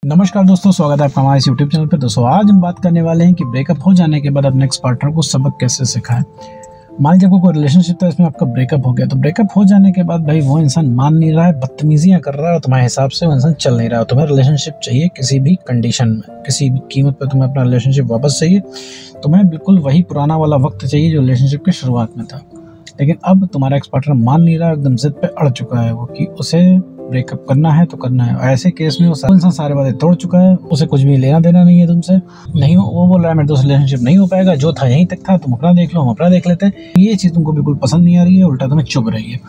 नमस्कार दोस्तों, स्वागत है आपका हमारे इस यूट्यूब चैनल पे। दोस्तों आज हम बात करने वाले हैं कि ब्रेकअप हो जाने के बाद अपने एक्स पार्टनर को सबक कैसे सिखाएं। मान लीजिए आपको कोई रिलेशनशिप था, इसमें आपका ब्रेकअप हो गया, तो ब्रेकअप हो जाने के बाद भाई वो इंसान मान नहीं रहा है, बदतमीजियां कर रहा है और तुम्हारे हिसाब से वो इंसान चल नहीं रहा है। तुम्हें रिलेशनशिप चाहिए किसी भी कंडीशन में, किसी भी कीमत पर तुम्हें अपना रिलेशनशिप वापस चाहिए। तुम्हें बिल्कुल वही पुराना वाला वक्त चाहिए जो रिलेशनशिप की शुरुआत में था। लेकिन अब तुम्हारा एक्स पार्टनर मान नहीं रहा, एकदम जिद पे अड़ चुका है वो कि उसे ब्रेकअप करना है तो करना है। ऐसे केस में वो इंसान सारे वादे तोड़ चुका है, उसे कुछ भी लेना देना नहीं है तुमसे। नहीं वो बोल रहा है मेरे दोस्त रिलेशनशिप नहीं हो पाएगा, जो था यहीं तक था, तुम अपना देख लो हम अपना देख लेते हैं। ये चीज़ तुमको बिल्कुल पसंद नहीं आ रही है, उल्टा तुम्हें चुभ रही है।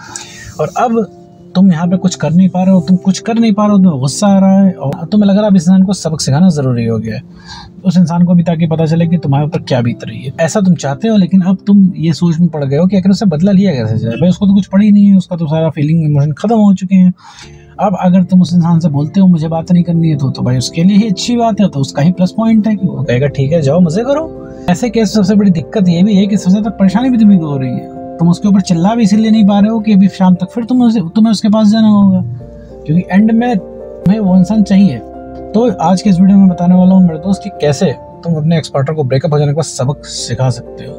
और अब तुम यहाँ पे कुछ कर नहीं पा रहे हो, तुम कुछ कर नहीं पा रहे हो, तुम्हें गुस्सा आ रहा है और तुम्हें लग रहा है अब इस इंसान को सबक सिखाना जरूरी हो गया है उस इंसान को भी, ताकि पता चले कि तुम्हारे ऊपर क्या बीत रही है। ऐसा तुम चाहते हो, लेकिन अब तुम ये सोच में पड़ गए हो कि अगर उससे बदला लिया कैसे जाए। भाई उसको तो कुछ पड़ी नहीं है, उसका तो सारा फीलिंग इमोशन खत्म हो चुके हैं। अब अगर तुम उस इंसान से बोलते हो मुझे बात नहीं करनी है तो भाई उसके लिए ही अच्छी बात है, तो उसका ही प्लस पॉइंट है कि वो कहेगा ठीक है जाओ मजे करो। ऐसे केस सबसे बड़ी दिक्कत ये भी है कि सबसे ज्यादा परेशानी भी तुम्हें हो रही है। तुम उसके ऊपर चिल्ला भी इसलिए नहीं पा रहे हो कि अभी शाम तक फिर तुम्हें उसके पास जाना होगा, क्योंकि एंड में तुम्हें वो इंसान चाहिए। तो आज के इस वीडियो में बताने वाला हूँ मेरे दोस्त कि कैसे तुम अपने एक्स पार्टनर को ब्रेकअप हो जाने के बाद सबक सिखा सकते हो।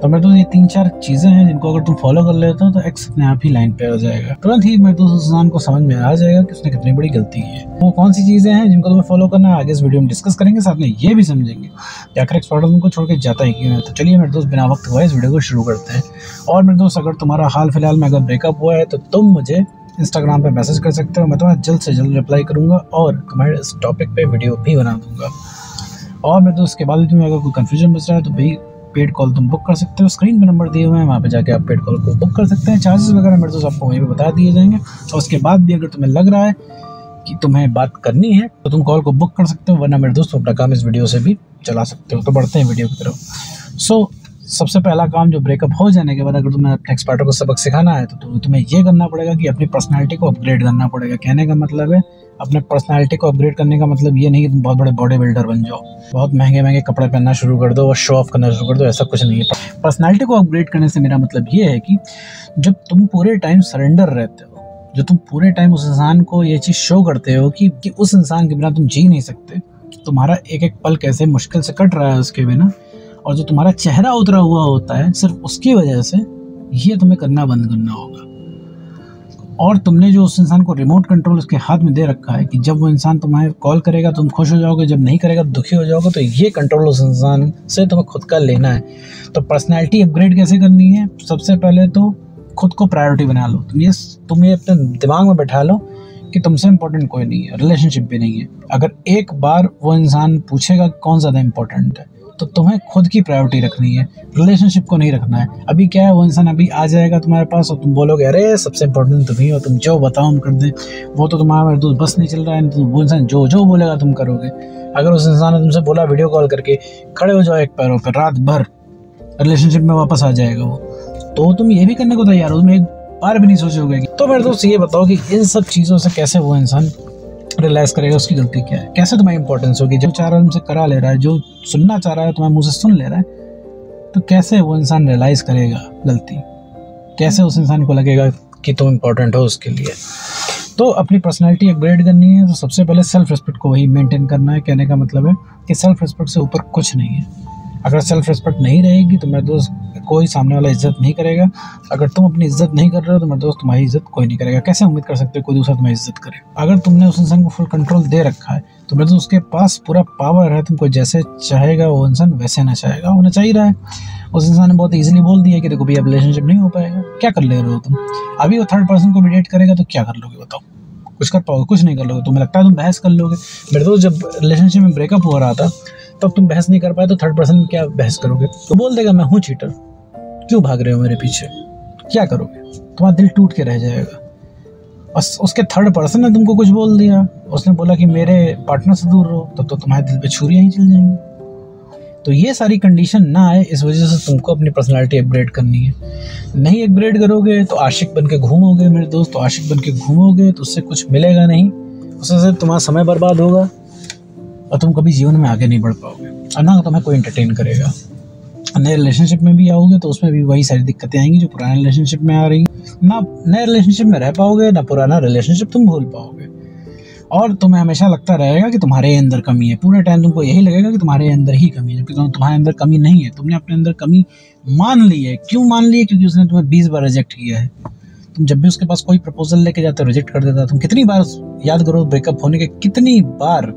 तो मेरे दोस्त ये 3-4 चीजें हैं जिनको अगर तुम फॉलो कर लेते हो तो एक्स अपने आप ही लाइन पे आ जाएगा। तुरंत ही मेरे दोस्त उस इंसान को समझ में आ जाएगा कि उसने कितनी बड़ी गलती की है। वो कौन सी चीजें हैं जिनको तुम्हें फॉलो करना है आगे इस वीडियो में डिस्कस करेंगे, साथ में ये भी समझेंगे कि आखिर एक्स पार्टनर तुमको छोड़ के जाता ही क्यों है। तो चलिए मेरे दोस्त बिना वक्त हुआ इस वीडियो को शुरू करते हैं। और मेरे दोस्त अगर तुम्हारा हाल फिलहाल में अगर ब्रेकअप हुआ है तो तुम मुझे इंस्टाग्राम पे मैसेज कर सकते हो, मैं तुम्हारा जल्द से जल्द रिप्लाई करूंगा और तुम्हारे इस टॉपिक पे वीडियो भी बना दूंगा। और मेरे दोस्त के बाद तुम्हें अगर कोई कंफ्यूजन बच रहा है तो भाई पेड कॉल तुम बुक कर सकते हो, स्क्रीन पे नंबर दिए हुए हैं, वहाँ पे जाके आप पेड कॉल को बुक कर सकते हैं। चार्जेस वगैरह मेरे दोस्त आपको वहीं पे बता दिए जाएंगे। और उसके बाद भी अगर तुम्हें लग रहा है कि तुम्हें बात करनी है तो तुम कॉल को बुक कर सकते हो, वरना मेरे दोस्त अपना काम इस वीडियो से भी चला सकते हो। तो बढ़ते हैं वीडियो की तरफ। सबसे पहला काम जो ब्रेकअप हो जाने के बाद अगर तुम्हें अपने एक्स पार्टनर को सबक सिखाना है तो तुम्हें ये करना पड़ेगा कि अपनी पर्सनालिटी को अपग्रेड करना पड़ेगा। कहने का मतलब है अपने पर्सनालिटी को अपग्रेड करने का मतलब ये नहीं कि तुम बहुत बड़े बॉडी बिल्डर बन जाओ, बहुत महंगे महंगे कपड़े पहनना शुरू कर दो और शो ऑफ करना शुरू कर दो, ऐसा कुछ नहीं है। पर्सनालिटी को अपग्रेड करने से मेरा मतलब ये है कि जब तुम पूरे टाइम सरेंडर रहते हो, जो तुम पूरे टाइम उस इंसान को ये चीज़ शो करते हो कि उस इंसान के बिना तुम जी नहीं सकते, तुम्हारा एक एक पल कैसे मुश्किल से कट रहा है उसके बिना, और जो तुम्हारा चेहरा उतरा हुआ होता है सिर्फ उसकी वजह से, ये तुम्हें करना बंद करना होगा। और तुमने जो उस इंसान को रिमोट कंट्रोल उसके हाथ में दे रखा है कि जब वो इंसान तुम्हें कॉल करेगा तुम खुश हो जाओगे, जब नहीं करेगा तो दुखी हो जाओगे, तो ये कंट्रोल उस इंसान से तुम्हें खुद का लेना है। तो पर्सनैलिटी अपग्रेड कैसे करनी है? सबसे पहले तो खुद को प्रायोरिटी बना लो। तुम ये अपने दिमाग में बैठा लो कि तुमसे इम्पोर्टेंट कोई नहीं है, रिलेशनशिप भी नहीं है। अगर एक बार वो इंसान पूछेगा कौन ज़्यादा इम्पोर्टेंट है तो तुम्हें खुद की प्रायोरिटी रखनी है, रिलेशनशिप को नहीं रखना है। अभी क्या है, वो इंसान अभी आ जाएगा तुम्हारे पास और तुम बोलोगे अरे सबसे इम्पोर्टेंट तुम ही हो, तुम जो बताओ हम कर दें। वो तो तुम्हारा दोस्त बस नहीं चल रहा है, तो वो इंसान जो जो बोलेगा तुम करोगे। अगर उस इंसान ने तुमसे बोला वीडियो कॉल करके खड़े हो जाओ एक पैरों पर, रात भर रिलेशनशिप में वापस आ जाएगा वो, तो तुम ये भी करने को तैयार हो, तुम एक बार भी नहीं सोचोगे। तो मेरे दोस्त ये बताओ कि इन सब चीज़ों से कैसे वो इंसान रियलाइज करेगा उसकी गलती क्या है, कैसे तुम्हारी इंपॉर्टेंस होगी। जो चाह रहा है तुमसे करा ले रहा है, जो सुनना चाह रहा है तुम्हारे मुंह से सुन ले रहा है, तो कैसे वो इंसान रियलाइज करेगा गलती, कैसे उस इंसान को लगेगा कि तुम इम्पोर्टेंट हो उसके लिए। तो अपनी पर्सनैलिटी अपग्रेड करनी है तो सबसे पहले सेल्फ रिस्पेक्ट को वही मेंटेन करना है। कहने का मतलब है कि सेल्फ रिस्पेक्ट से ऊपर कुछ नहीं है। अगर सेल्फ रिस्पेक्ट नहीं रहेगी तो मेरे दोस्त कोई सामने वाला इज्जत नहीं करेगा। अगर तुम अपनी इज्जत नहीं कर रहे हो तो मेरे दोस्त तुम्हारी इज्जत कोई नहीं करेगा। कैसे उम्मीद कर सकते हो कोई दूसरा तुम्हारी इज्जत करे? अगर तुमने उस इंसान को फुल कंट्रोल दे रखा है तो मेरे दोस्त उसके पास पूरा पावर है, तुमको जैसे चाहेगा वो इंसान वैसे ना चाहेगा, होना चाहिए रहा है। उस इंसान ने बहुत ईजिली बोल दिया कि देखो भैया रिलेशनशिप नहीं हो पाएगा, क्या कर ले रहे हो तुम? अभी वो थर्ड पर्सन को भी डेट करेगा तो क्या कर लोगे बताओ? कुछ कर पाओगे? कुछ नहीं कर लोगे। तुम्हें लगता है तुम बहस कर लोगे? मेरे दोस्त जब रिलेशनशिप में ब्रेकअप हो रहा था तब तुम बहस नहीं कर पाए तो थर्ड पर्सन में क्या बहस करोगे? तो बोल देगा मैं हूँ चीटर, क्यों भाग रहे हो मेरे पीछे, क्या करोगे? तुम्हारा दिल टूट के रह जाएगा। और उसके थर्ड पर्सन ने तुमको कुछ बोल दिया, उसने बोला कि मेरे पार्टनर से दूर रहो, तो तुम्हारे दिल पे छुरियां ही चल जाएंगी। तो ये सारी कंडीशन ना आए, इस वजह से तुमको अपनी पर्सनालिटी अपग्रेड करनी है। नहीं अपग्रेड करोगे तो आशिक बन के घूमोगे मेरे दोस्त, तो आशिक बन के घूमोगे तो उससे कुछ मिलेगा नहीं, उससे सिर्फ तुम्हारा समय बर्बाद होगा और तुम कभी जीवन में आगे नहीं बढ़ पाओगे और ना तुम्हें कोई एंटरटेन करेगा। नए रिलेशनशिप में भी आओगे तो उसमें भी वही सारी दिक्कतें आएंगी जो पुराने रिलेशनशिप में आ रही। ना नए रिलेशनशिप में रह पाओगे, ना पुराना रिलेशनशिप तुम भूल पाओगे। और तुम्हें हमेशा लगता रहेगा कि तुम्हारे अंदर कमी है। पूरे टाइम तुमको यही लगेगा कि तुम्हारे अंदर ही कमी है, जबकि तुम्हारे अंदर कमी नहीं है। तुमने अपने अंदर कमी मान ली है। क्यों मान ली है? क्योंकि उसने तुम्हें 20 बार रिजेक्ट किया है। तुम जब भी उसके पास कोई प्रपोजल लेके जाते हो रिजेक्ट कर देता। तुम कितनी बार याद करो, ब्रेकअप होने के कितनी बार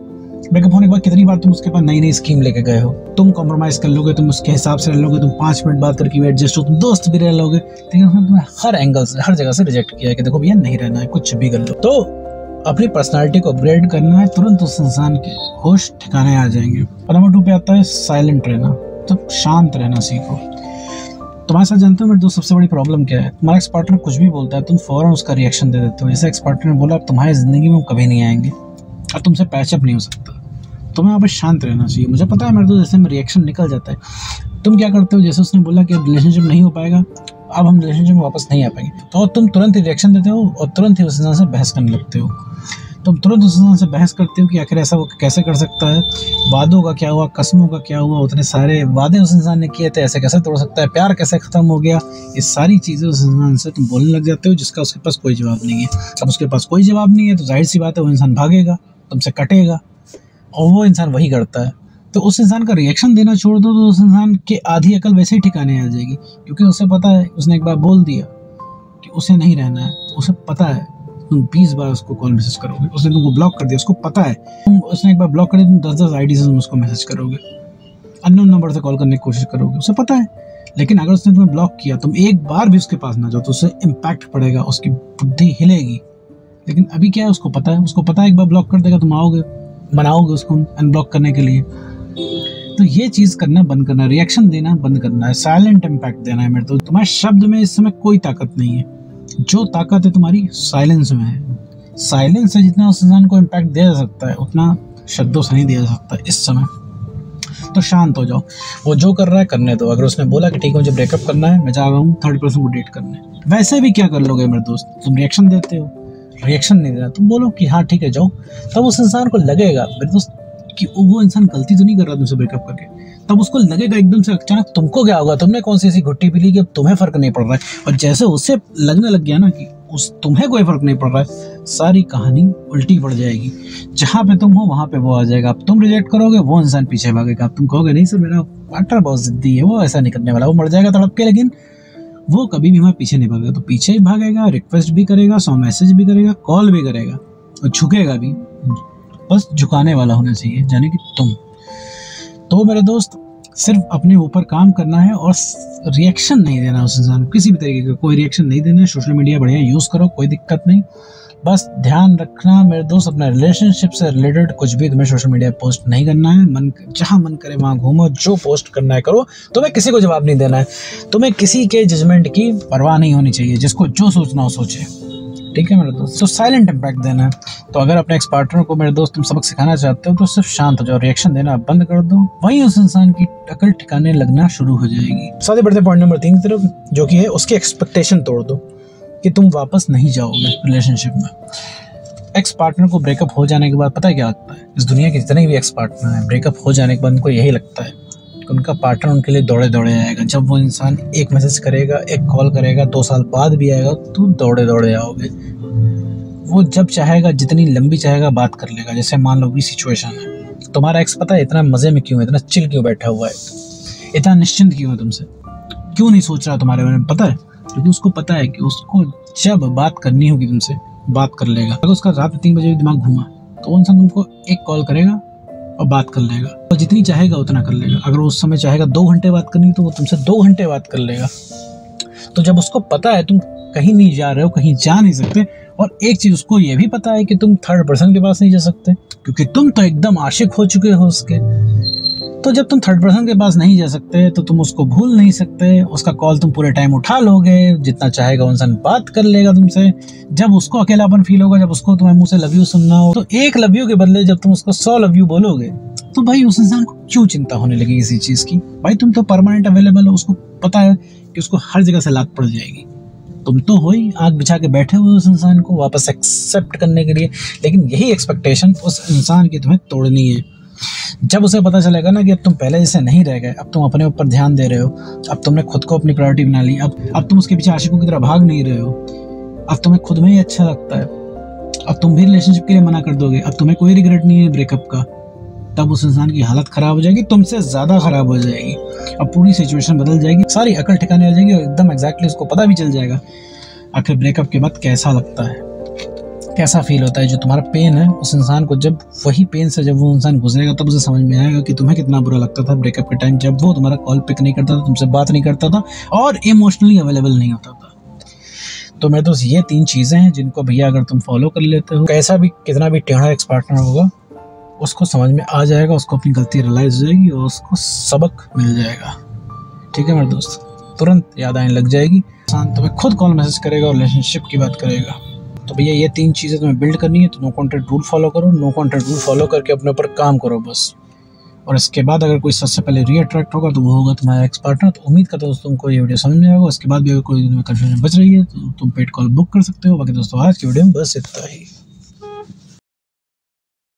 तुम उसके पास नई नई स्कीम लेके गए हो। तुम कॉम्प्रोमाइज कर लोगे, तुम उसके हिसाब से रह लोगे, तुम 5 मिनट बात करके एडजस्ट हो, तुम दोस्त भी रह लोगे, लेकिन उसने तुम्हें हर एंगल से, हर जगह से रिजेक्ट किया है कि देखो भैया नहीं रहना है, कुछ भी कर लो। तो अपनी पर्सनालिटी को अपग्रेड करना है, तुरंत उस इंसान के होश ठिकाने आ जाएंगे। और नंबर 2 पे आता है साइलेंट रहना। तो शांत रहना सीखो। तुम्हारे साथ जानते हो मेरे दोस्त सबसे बड़ी प्रॉब्लम क्या है? तुम्हारा एक्स पार्टनर कुछ भी बोलता है, तुम फौरन उसका रिएक्शन दे देते हो। जैसे एक्स पार्टनर ने बोला अब तुम्हारी जिंदगी में कभी नहीं आएंगे और तुमसे पैचअप नहीं हो सकता। तुम्हें यहाँ पर शांत रहना चाहिए। मुझे पता है मेरे दोस्त जैसे में रिएक्शन निकल जाता है। तुम क्या करते हो? जैसे उसने बोला कि अब रिलेशनशिप नहीं हो पाएगा, अब हम रिलेशनशिप में वापस नहीं आ पाएंगे, तो तुम तुरंत ही रिएक्शन देते हो और तुरंत ही उस इंसान से बहस करने लगते हो। तुम तुरंत उस इंसान से बहस करते हो कि आखिर ऐसा वो कैसे कर सकता है, वादों का क्या हुआ, कसमों का क्या हुआ, उतने सारे वादे उस इंसान ने किए थे, ऐसे कैसे तोड़ सकता है, प्यार कैसे खत्म हो गया। ये सारी चीज़ें उस इंसान से तुम बोलने लग जाते हो जिसका उसके पास कोई जवाब नहीं है। अब उसके पास कोई जवाब नहीं है तो जाहिर सी बात है वो इंसान भागेगा, तुमसे कटेगा, और वो इंसान वही करता है। तो उस इंसान का रिएक्शन देना छोड़ दो तो उस इंसान की आधी अकल वैसे ही ठिकाने आ जाएगी, क्योंकि उसे पता है, उसने एक बार बोल दिया कि उसे नहीं रहना है। तो उसे पता है तुम 20 बार उसको कॉल मैसेज करोगे, उसने तुमको ब्लॉक कर दिया, उसको पता है उसने एक बार ब्लॉक कर दिया, तुम 10-10 आईडी से तुम उसको मैसेज करोगे, अननोन नंबर से कॉल करने की कोशिश करोगे, उसे पता है। लेकिन अगर उसने तुम्हें ब्लॉक किया, तुम एक बार भी उसके पास ना जाओ तो उससे इम्पैक्ट पड़ेगा, उसकी बुद्धि हिलेगी। लेकिन अभी क्या है, उसको पता है एक बार ब्लॉक कर देगा, तुम आओगे, मनाओगे उसको अनब्लॉक करने के लिए। तो ये चीज़ करना बंद करना, रिएक्शन देना बंद करना है, साइलेंट इम्पैक्ट देना है। मेरे तो तुम्हारे शब्द में इस समय कोई ताकत नहीं है। जो ताकत है तुम्हारी साइलेंस में है। साइलेंस से जितना उस इंसान को इम्पैक्ट दिया जा सकता है उतना शब्दों से नहीं दिया जा सकता इस समय। तो शांत हो जाओ, वो जो कर रहा है करने दो। अगर उसने बोला कि ठीक है मुझे ब्रेकअप करना है, मैं जा रहा हूँ 3rd पर्सन को डेट करने, वैसे भी क्या कर लोगे मेरे दोस्त? तुम रिएक्शन देते हो, रिएक्शन नहीं देना, तुम बोलो कि हाँ ठीक है जाओ। तब उस इंसान को लगेगा मेरे दोस्त कि वो इंसान गलती तो नहीं कर रहा तुमसे ब्रेकअप करके। तब उसको लगेगा एकदम से अचानक, तुमको क्या होगा, तुमने कौन सी ऐसी घुट्टी पी ली कि अब तुम्हें फर्क नहीं पड़ रहा है। और जैसे उसे लगने लग गया ना कि तुम्हें कोई फर्क नहीं पड़ रहा है, सारी कहानी उल्टी पड़ जाएगी। जहाँ पे तुम हो वहाँ पे वो आ जाएगा। अब तुम रिजेक्ट करोगे, वो इंसान पीछे भागेगा। अब तुम कहोगे नहीं सर मेरा पार्टनर बहुत जिद्दी है, वो ऐसा नहीं करने वाला, वो मर जाएगा तड़प के, लेकिन वो कभी भी हमारे पीछे नहीं भागेगा। तो पीछे ही भागेगा, रिक्वेस्ट भी करेगा, 100 मैसेज भी करेगा, कॉल भी करेगा और झुकेगा भी। बस झुकाने वाला होना चाहिए, जाने कि तुम। तो मेरे दोस्त सिर्फ अपने ऊपर काम करना है और रिएक्शन नहीं देना उस इंसान को, किसी भी तरीके का कोई रिएक्शन नहीं देना है। सोशल मीडिया बढ़िया यूज़ करो, कोई दिक्कत नहीं। बस ध्यान रखना मेरे दोस्त, अपना रिलेशनशिप से रिलेटेड कुछ भी तुम्हें सोशल मीडिया पोस्ट नहीं करना है। जहाँ मन करे वहाँ घूमो, जो पोस्ट करना है करो। तुम्हें किसी को जवाब नहीं देना है, तुम्हें किसी के जजमेंट की परवाह नहीं होनी चाहिए। जिसको जो सोचना हो सोचे, ठीक है मेरे दोस्त। तो साइलेंट इम्पैक्ट देना है। तो अगर अपने एक्स पार्टनर को मेरे दोस्त तुम सबक सिखाना चाहते हो तो सिर्फ शांत हो जाओ, रिएक्शन देना बंद कर दो, वहीं उस इंसान की अकल ठिकाने लगना शुरू हो जाएगी। साथ ही बढ़ते पॉइंट नंबर 3 की तरफ, जो कि है उसकी एक्सपेक्टेशन तोड़ दो कि तुम वापस नहीं जाओगे रिलेशनशिप में। एक्स पार्टनर को ब्रेकअप हो जाने के बाद पता है क्या लगता है? इस दुनिया के जितने भी एक्स पार्टनर हैं, ब्रेकअप हो जाने के बाद उनको यही लगता है कि उनका पार्टनर उनके लिए दौड़े दौड़े आएगा। जब वो इंसान एक मैसेज करेगा, एक कॉल करेगा, 2 साल बाद भी आएगा, तो दौड़े दौड़े आओगे। वो जब चाहेगा, जितनी लंबी चाहेगा बात कर लेगा। जैसे मान लो भी सिचुएशन है, तुम्हारा एक्स पता है इतना मजे में क्यों है, इतना चिल क्यों बैठा हुआ है, इतना निश्चिंत क्यों है तुमसे, क्यों नहीं सोच रहा तुम्हारे बारे में, पता है? क्योंकि उसको पता है कि उसको जब बात करनी होगी तुमसे बात कर लेगा। अगर उसका रात 3 बजे दिमाग घूमा तो वो इंसान तुमको एक कॉल करेगा और बात कर लेगा, और जितनी चाहेगा उतना कर लेगा। अगर उस समय चाहेगा 2 घंटे बात करनी तो वो तुमसे 2 घंटे बात कर लेगा। तो जब उसको पता है तुम कहीं नहीं जा रहे हो, कहीं जा नहीं सकते, और एक चीज उसको ये भी पता है कि तुम 3rd पर्सन के पास नहीं जा सकते क्योंकि तुम तो एकदम आशिक हो चुके हो उसके। तो जब तुम 3rd पर्सन के पास नहीं जा सकते तो तुम उसको भूल नहीं सकते। उसका कॉल तुम पूरे टाइम उठा लोगे, जितना चाहेगा इंसान बात कर लेगा तुमसे। जब उसको अकेलापन फील होगा, जब उसको तुम्हारे मुंह से लव यू सुनना हो, तो एक लव यू के बदले जब तुम उसको 100 लव यू बोलोगे तो भाई उस इंसान को क्यों चिंता होने लगी किसी चीज की? भाई तुम तो परमानेंट अवेलेबल हो, उसको पता है कि उसको हर जगह से लात पड़ जाएगी। तुम तो हो ही आग बिछा के बैठे हुए उस इंसान को वापस एक्सेप्ट करने के लिए, लेकिन यही एक्सपेक्टेशन उस इंसान की तुम्हें तोड़नी है। जब उसे पता चलेगा ना कि अब तुम पहले जैसे नहीं रह गए, अब तुम अपने ऊपर ध्यान दे रहे हो, अब तुमने खुद को अपनी प्रायोरिटी बना ली, अब तुम उसके पीछे आशिकों की तरह भाग नहीं रहे हो, अब तुम्हें खुद में ही अच्छा लगता है, अब तुम भी रिलेशनशिप के लिए मना कर दोगे, अब तुम्हें कोई रिग्रेट नहीं है ब्रेकअप का, तब उस इंसान की हालत खराब हो जाएगी, तुमसे ज्यादा खराब हो जाएगी। अब पूरी सिचुएशन बदल जाएगी, सारी अकल ठिकाने आ जाएगी और एकदम एग्जैक्टली उसको पता भी चल जाएगा आखिर ब्रेकअप के बाद कैसा लगता है, कैसा फील होता है। जो तुम्हारा पेन है उस इंसान को, जब वही पेन से जब वो इंसान गुजरेगा तब उसे समझ में आएगा कि तुम्हें कितना बुरा लगता था ब्रेकअप के टाइम, जब वो तुम्हारा कॉल पिक नहीं करता था, तुमसे बात नहीं करता था और इमोशनली अवेलेबल नहीं होता था। तो मेरे दोस्त ये 3 चीज़ें हैं जिनको भैया अगर तुम फॉलो कर लेते हो, कैसा भी कितना भी टेढ़ा एक्स पार्टनर होगा उसको समझ में आ जाएगा, उसको अपनी गलती रियलाइज हो जाएगी और उसको सबक मिल जाएगा। ठीक है मेरे दोस्त, तुरंत याद आने लग जाएगी। इंसान तुम्हें खुद कॉल मैसेज करेगा और रिलेशनशिप की बात करेगा। तो भैया ये 3 चीज़ें तुम्हें बिल्ड करनी है, तो नो कॉन्टैक्ट रूल फॉलो करो, नो कॉन्टैक्ट रूल फॉलो करके अपने ऊपर काम करो बस। और इसके बाद अगर कोई सबसे पहले रीअट्रैक्ट होगा तो वो होगा तुम्हारा एक्स पार्टनर। तो उम्मीद करता हूँ तुमको ये वीडियो समझ में आएगा। उसके बाद भी अगर कोई तुम्हें कन्फ्यूजन बच रही है तो तुम पेड कॉल बुक कर सकते हो। बाकी दोस्तों आज की वीडियो में बस इतना ही।